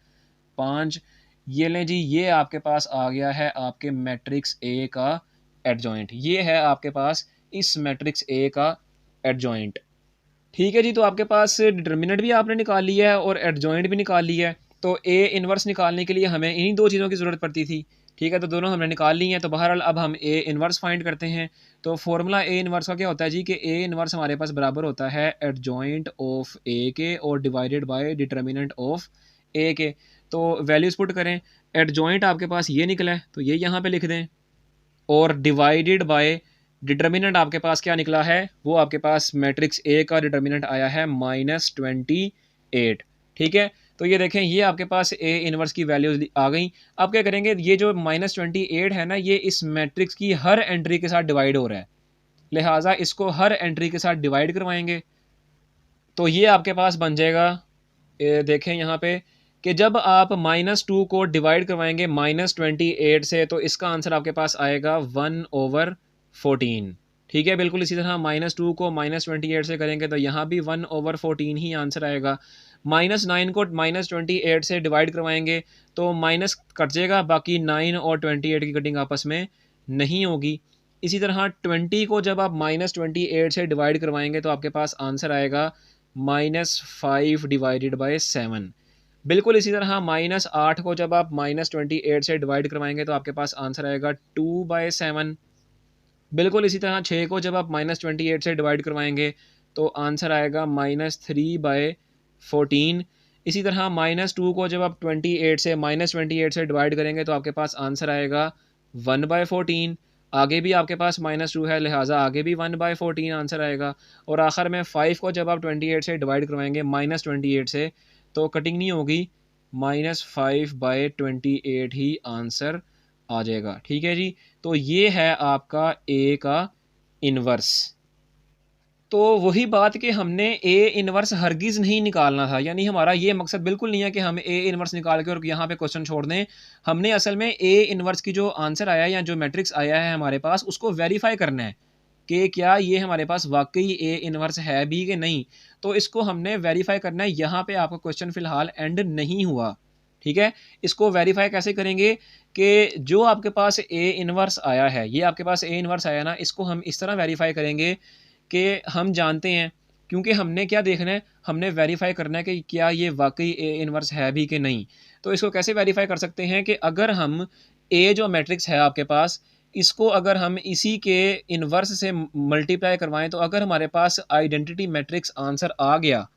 5। ये लें जी, ये आपके पास आ गया है आपके मैट्रिक्स ए का एडजॉइंट। ये है आपके पास इस मैट्रिक्स ए का एडजॉइंट। ठीक है जी, तो आपके पास डिटर्मिनेंट भी आपने निकाल लिया है और एडजॉइंट भी निकाल लिया है। तो ए इन्वर्स निकालने के लिए हमें इन्हीं दो चीज़ों की ज़रूरत पड़ती थी। ठीक है, तो दोनों हमने निकाल ली हैं। तो बहरहाल अब हम ए इन्वर्स फाइंड करते हैं। तो फॉर्मूला ए इन्वर्स का क्या होता है जी कि ए इन्वर्स हमारे पास बराबर होता है एडजॉइंट ऑफ ए के और डिवाइडेड बाय डिटर्मिनेंट ऑफ ए के। तो वैल्यूज़ पुट करें, एडजॉइंट आपके पास ये निकला है तो ये यहाँ पे लिख दें और डिवाइडेड बाय डिटर्मिनेंट आपके पास क्या निकला है, वो आपके पास मैट्रिक्स ए का डिटर्मिनेंट आया है -28। ठीक है, तो ये देखें ये आपके पास ए इनवर्स की वैल्यूज आ गई। अब क्या करेंगे, ये जो -28 है ना, ये इस मैट्रिक्स की हर एंट्री के साथ डिवाइड हो रहा है, लिहाजा इसको हर एंट्री के साथ डिवाइड करवाएंगे। तो ये आपके पास बन जाएगा, देखें यहाँ पे कि जब आप -2 को डिवाइड करवाएंगे -28 से, तो इसका आंसर आपके पास आएगा 1/14। ठीक है, बिल्कुल इसी तरह -2 को -28 से करेंगे तो यहाँ भी 1/14 ही आंसर आएगा। -9 को -28 से डिवाइड करवाएंगे तो माइनस कट जाएगा, बाकी 9 और 28 की कटिंग आपस में नहीं होगी। इसी तरह 20 को जब आप -28 से डिवाइड करवाएंगे तो आपके पास आंसर आएगा -5/7। बिल्कुल इसी तरह -8 को जब आप -28 से डिवाइड करवाएंगे तो आपके पास आंसर आएगा 2/7। बिल्कुल इसी तरह 6 को जब आप -28 से डिवाइड करवाएंगे तो आंसर आएगा -3/14। इसी तरह -2 को जब आप -28 से डिवाइड करेंगे तो आपके पास आंसर आएगा 1/14। आगे भी आपके पास -2 है, लिहाजा आगे भी 1/14 आंसर आएगा। और आखिर में 5 को जब आप 28 से डिवाइड करवाएंगे -28 से, तो कटिंग नहीं होगी, -5/28 ही आंसर आ जाएगा। ठीक है जी, तो ये है आपका ए का इन्वर्स। तो वही बात कि हमने ए इन्वर्स हरगिज़ नहीं निकालना था, यानी हमारा ये मकसद बिल्कुल नहीं है कि हम ए इन्वर्स निकाल के और यहाँ पे क्वेश्चन छोड़ दें। हमने असल में ए इन्वर्स की जो आंसर आया है या जो मैट्रिक्स आया है हमारे पास, उसको वेरीफाई करना है कि क्या ये हमारे पास वाकई ए इन्वर्स है भी कि नहीं। तो इसको हमने वेरीफाई करना है। यहाँ पे आपका क्वेश्चन फ़िलहाल एंड नहीं हुआ। ठीक है, इसको वेरीफाई कैसे करेंगे कि जो आपके पास ए इन्वर्स आया है, ये आपके पास ए इन्वर्स आया ना, इसको हम इस तरह वेरीफाई करेंगे कि हम जानते हैं, क्योंकि हमने क्या देखना है, हमने वेरीफाई करना है कि क्या ये वाकई ए इन्वर्स है भी कि नहीं। तो इसको कैसे वेरीफाई कर सकते हैं कि अगर हम ए जो मैट्रिक्स है आपके पास, इसको अगर हम इसी के इन्वर्स से मल्टीप्लाई करवाएं, तो अगर हमारे पास आइडेंटिटी मैट्रिक्स आंसर आ गया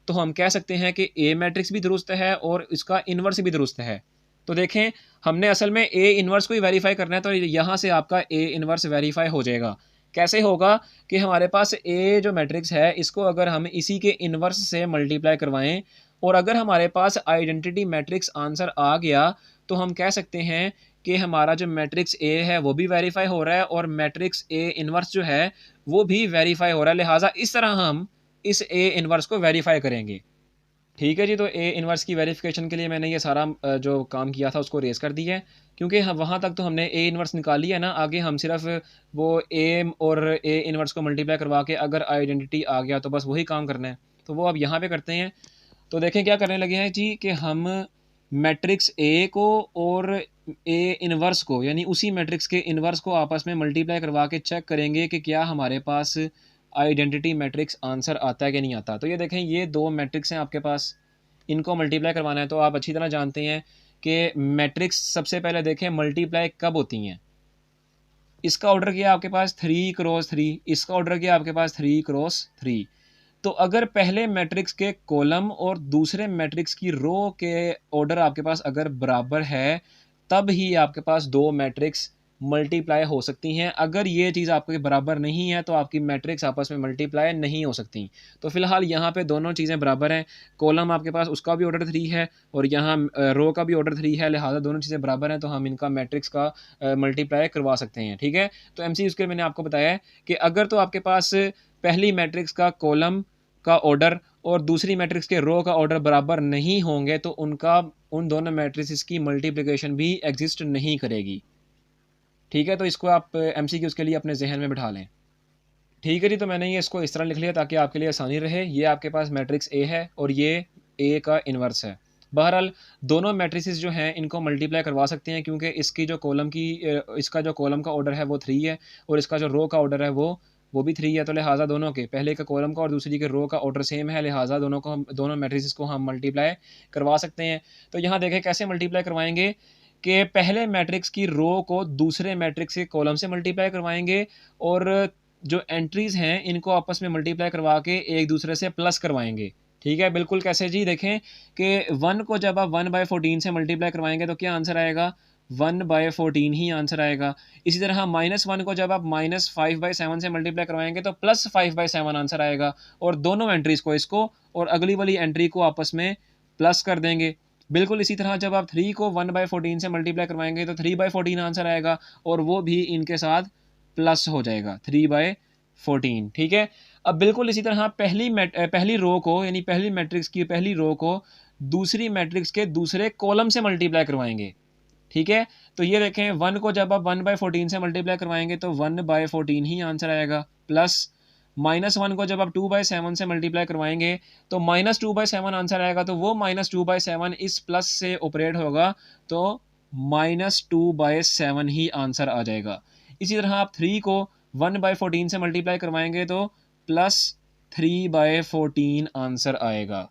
तो हम कह सकते हैं कि ए मैट्रिक्स भी दुरुस्त है और इसका इन्वर्स भी दुरुस्त है। तो देखें, हमने असल में ए इन्वर्स को ही वेरीफाई करना है, तो यहाँ से आपका ए इन्वर्स वेरीफाई हो जाएगा। कैसे होगा कि हमारे पास ए जो मैट्रिक्स है, इसको अगर हम इसी के इन्वर्स से मल्टीप्लाई करवाएं और अगर हमारे पास आइडेंटिटी मैट्रिक्स आंसर आ गया, तो हम कह सकते हैं कि हमारा जो मैट्रिक्स ए है वो भी वेरीफाई हो रहा है और मैट्रिक्स ए इन्वर्स जो है वो भी वेरीफाई हो रहा है। लिहाजा इस तरह हम इस ए इन्वर्स को वेरीफाई करेंगे। ठीक है जी, तो ए इन्वर्स की वेरिफिकेशन के लिए मैंने ये सारा जो काम किया था उसको रेज़ कर दिया है, क्योंकि वहाँ तक तो हमने ए इन्वर्स निकाल लिया है ना। आगे हम सिर्फ वो ए और ए इन्वर्स को मल्टीप्लाई करवा के अगर आइडेंटिटी आ गया तो बस वही काम करना है। तो वो अब यहाँ पे करते हैं। तो देखें क्या करने लगे हैं जी कि हम मैट्रिक्स ए को और ए इन्वर्स को, यानी उसी मैट्रिक्स के इन्वर्स को आपस में मल्टीप्लाई करवा के चेक करेंगे कि क्या हमारे पास आइडेंटिटी मैट्रिक्स आंसर आता है कि नहीं आता। तो ये देखें, ये दो मैट्रिक्स हैं आपके पास, इनको मल्टीप्लाई करवाना है। तो आप अच्छी तरह जानते हैं कि मैट्रिक्स सबसे पहले देखें मल्टीप्लाई कब होती हैं। इसका ऑर्डर किया आपके पास 3x3, इसका ऑर्डर किया आपके पास 3x3। तो अगर पहले मैट्रिक्स के कॉलम और दूसरे मैट्रिक्स की रो के ऑर्डर आपके पास अगर बराबर है, तब ही आपके पास दो मैट्रिक्स मल्टीप्लाई हो सकती हैं। अगर ये चीज़ आपके बराबर नहीं है तो आपकी मैट्रिक्स आपस में मल्टीप्लाई नहीं हो सकती। तो फिलहाल यहाँ पे दोनों चीज़ें बराबर हैं। कॉलम आपके पास उसका भी ऑर्डर 3 है और यहाँ रो का भी ऑर्डर 3 है, लिहाजा दोनों चीज़ें बराबर हैं, तो हम इनका मैट्रिक्स का मल्टीप्लाई करवा सकते हैं। ठीक है, तो एमसीक्यू के मैंने आपको बताया है कि अगर तो आपके पास पहली मैट्रिक्स का कॉलम का ऑर्डर और दूसरी मैट्रिक्स के रो का ऑर्डर बराबर नहीं होंगे तो उन दोनों मैट्रिक्स की मल्टीप्लिकेशन भी एग्जिस्ट नहीं करेगी। ठीक है, तो इसको आप एमसीक्यूज के लिए अपने जहन में बिठा लें। ठीक है जी, तो मैंने ये इसको इस तरह लिख लिया ताकि आपके लिए आसानी रहे। ये आपके पास मैट्रिक्स ए है और ये ए का इन्वर्स है। बहरहाल दोनों मैट्रिसेस जो हैं इनको मल्टीप्लाई करवा सकते हैं, क्योंकि इसका जो कॉलम का ऑर्डर है वो 3 है और इसका जो रो का ऑर्डर है वो भी 3 है। तो लिहाजा दोनों के, पहले के कॉलम का और दूसरी के रो का ऑर्डर सेम है, लिहाजा दोनों मैट्रिसेस को हम मल्टीप्लाई करवा सकते हैं। तो यहाँ देखें कैसे मल्टीप्लाई करवाएंगे कि पहले मैट्रिक्स की रो को दूसरे मैट्रिक्स के कॉलम से मल्टीप्लाई करवाएंगे और जो एंट्रीज़ हैं इनको आपस में मल्टीप्लाई करवा के एक दूसरे से प्लस करवाएंगे। ठीक है, बिल्कुल कैसे जी, देखें कि 1 को जब आप 1/14 से मल्टीप्लाई करवाएंगे तो क्या आंसर आएगा, 1/14 ही आंसर आएगा। इसी तरह -1 को जब आप -5/7 से मल्टीप्लाई करवाएंगे तो +5/7 आंसर आएगा, और दोनों एंट्रीज़ को, इसको और अगली वाली एंट्री को आपस में प्लस कर देंगे। बिल्कुल इसी तरह जब आप 3 को 1/14 से मल्टीप्लाई करवाएंगे तो 3/14 आंसर आएगा, और वो भी इनके साथ प्लस हो जाएगा 3/14। ठीक है। अब बिल्कुल इसी तरह पहली रो को, यानी पहली मैट्रिक्स की पहली रो को दूसरी मैट्रिक्स के दूसरे कॉलम से मल्टीप्लाई करवाएंगे। ठीक है। तो ये देखें, 1 को जब आप 1/14 से मल्टीप्लाई करवाएंगे तो 1/14 ही आंसर आएगा, प्लस -1 को जब आप 2/7 से मल्टीप्लाई करवाएंगे तो -2/7 आंसर आएगा, तो वो -2/7 इस प्लस से ऑपरेट होगा, तो -2/7 ही आंसर आ जाएगा। इसी तरह आप 3 को 1/14 से मल्टीप्लाई करवाएंगे तो +3/14 आंसर आएगा।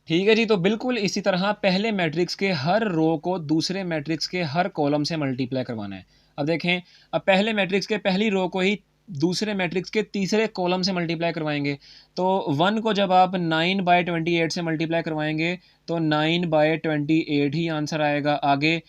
ठीक है जी। तो बिल्कुल इसी तरह पहले मैट्रिक्स के हर रो को दूसरे मैट्रिक्स के हर कॉलम से मल्टीप्लाई करवाना है। अब देखें, अब पहले मैट्रिक्स के पहली रो को ही दूसरे मैट्रिक्स के तीसरे कॉलम से मल्टीप्लाई करवाएंगे। तो 1 को जब आप 9/28 से मल्टीप्लाई करवाएंगे तो 9/28 ही आंसर आएगा। आगे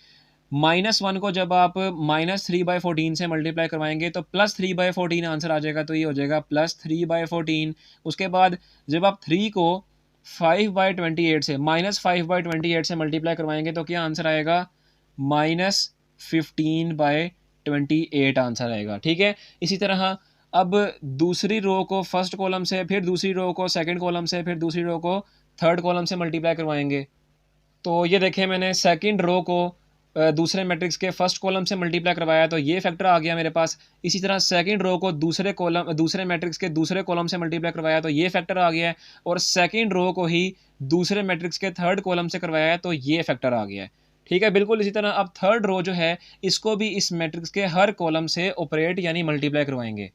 -1 को जब आप -3/14 से मल्टीप्लाई करवाएंगे तो +3/14 आंसर आ जाएगा, तो ये हो जाएगा +3/14। उसके बाद जब आप 3 को 5/28 से -5/28 से मल्टीप्लाई करवाएंगे तो क्या आंसर आएगा, -15/28 आंसर आएगा। ठीक है। इसी तरह अब दूसरी रो को फर्स्ट कॉलम से, फिर दूसरी रो को सेकंड कॉलम से, फिर दूसरी रो को थर्ड कॉलम से मल्टीप्लाई करवाएंगे। तो ये देखें, मैंने सेकंड रो को दूसरे मैट्रिक्स के फर्स्ट कॉलम से मल्टीप्लाई करवाया तो ये फैक्टर आ गया मेरे पास। इसी तरह सेकंड रो को दूसरे मैट्रिक्स के दूसरे कॉलम से मल्टीप्लाई करवाया तो ये फैक्टर आ गया है, और सेकंड रो को ही दूसरे मैट्रिक्स के थर्ड कॉलम से करवाया है तो ये फैक्टर आ गया है। ठीक है। बिल्कुल इसी तरह अब थर्ड रो जो है, इसको भी इस मैट्रिक्स के हर कॉलम से ऑपरेट यानी मल्टीप्लाई करवाएंगे।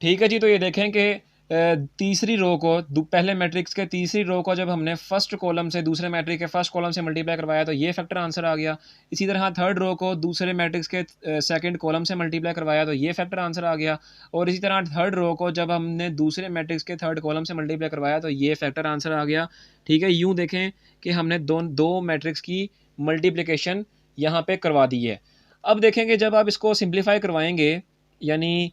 ठीक है जी। तो ये देखें कि तीसरी रो को, पहले मैट्रिक्स के तीसरी रो को जब हमने फर्स्ट कॉलम से दूसरे मैट्रिक्स के फर्स्ट कॉलम से मल्टीप्लाई करवाया तो ये फैक्टर आंसर आ गया। इसी तरह थर्ड रो को दूसरे मैट्रिक्स के सेकंड कॉलम से मल्टीप्लाई करवाया तो ये फैक्टर आंसर आ गया। और इसी तरह थर्ड रो को जब हमने दूसरे मैट्रिक्स के थर्ड कॉलम से मल्टीप्लाई करवाया तो ये फैक्टर आंसर आ गया। ठीक है। यूँ देखें कि हमने दो मैट्रिक्स की मल्टीप्लिकेशन यहाँ पर करवा दी है। अब देखेंगे जब आप इसको सिंप्लीफाई करवाएंगे, यानी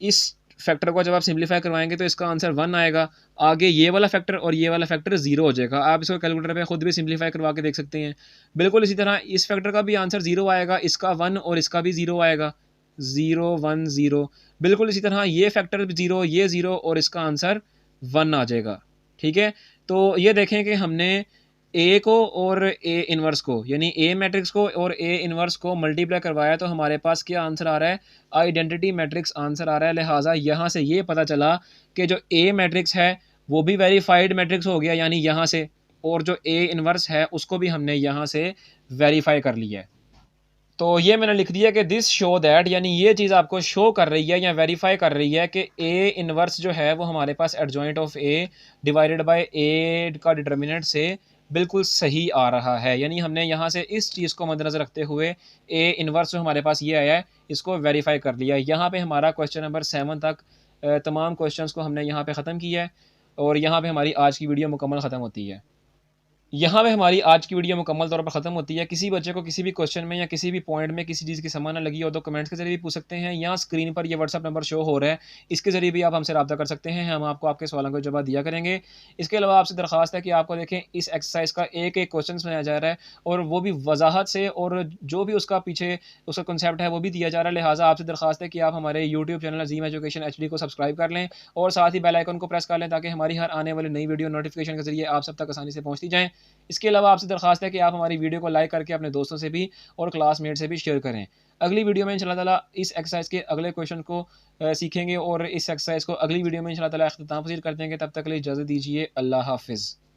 इस फैक्टर को जब आप सिंप्लीफाई करवाएंगे तो इसका आंसर 1 आएगा। आगे ये वाला फैक्टर और ये वाला फैक्टर 0 हो जाएगा। आप इसको कैलकुलेटर पे खुद भी सिंप्लीफाई करवा के देख सकते हैं। बिल्कुल इसी तरह इस फैक्टर का भी आंसर 0 आएगा, इसका 1 और इसका भी 0 आएगा, 0 1 0। बिल्कुल इसी तरह ये फैक्टर 0, ये 0 और इसका आंसर 1 आ जाएगा। ठीक है। तो ये देखें कि हमने ए को और ए इन्वर्स को, यानी ए मैट्रिक्स को और ए इन्वर्स को मल्टीप्लाई करवाया तो हमारे पास क्या आंसर आ रहा है, आइडेंटिटी मैट्रिक्स आंसर आ रहा है। लिहाजा यहाँ से ये पता चला कि जो ए मैट्रिक्स है वो भी वेरीफाइड मैट्रिक्स हो गया, यानी यहाँ से, और जो ए इन्वर्स है उसको भी हमने यहाँ से वेरीफाई कर लिया है। तो ये मैंने लिख दिया कि दिस शो दैट, यानी ये चीज़ आपको शो कर रही है या वेरीफाई कर रही है कि ए इन्वर्स जो है वो हमारे पास adjoint of A divided by A का डिटर्मिनेंट से बिल्कुल सही आ रहा है। यानी हमने यहाँ से इस चीज़ को मद्देनज़र रखते हुए ए इन्वर्स जो हमारे पास ये आया है इसको वेरीफाई कर लिया। यहाँ पे हमारा क्वेश्चन नंबर 7 तक तमाम क्वेश्चंस को हमने यहाँ पे ख़त्म किया है, और यहाँ पे हमारी आज की वीडियो मुकम्मल ख़त्म होती है। यहाँ पे हमारी आज की वीडियो मुकम्मल तौर पर ख़त्म होती है। किसी बच्चे को किसी भी क्वेश्चन में या किसी भी पॉइंट में किसी चीज़ की समझ ना लगी हो तो कमेंट्स के जरिए भी पूछ सकते हैं, या स्क्रीन पर ये व्हाट्सअप नंबर शो हो रहा है, इसके ज़रिए भी आप हमसे रब्ता कर सकते हैं। हम आपको आपके सवालों का जवाब दिया करेंगे। इसके अलावा आपसे दरख्वास्त है कि आपको देखें इस एक्सरसाइज का एक एक क्वेश्चन बनाया जा रहा है, और वो भी वजाहत से, और जो भी उसका पीछे उसका कंसेप्ट है वो भी दिया जा रहा है। लिहाजा आपसे दरख्वास्त है कि आप हमारे यूट्यूब चैनल अज़ीम एजुकेशन HD को सब्सक्राइब कर लें, और साथ ही बेल आइकन को प्रेस कर लें ताकि हमारी हर आने वाली नई वीडियो नोटिफिकेशन के जरिए आप सब तक आसानी से पहुँचती जाएँ। इसके अलावा आपसे दरख्वास्त है कि आप हमारी वीडियो को लाइक करके अपने दोस्तों से भी और क्लासमेट से भी शेयर करें। अगली वीडियो में इंशाल्लाह ताला इस एक्सरसाइज के अगले क्वेश्चन को सीखेंगे, और इस एक्सरसाइज को अगली वीडियो में इंशाल्लाह ताला इख्तिताम पसीर कर देंगे। तब तक के लिए इजाज़त दीजिए। अल्लाह हाफ़िज़।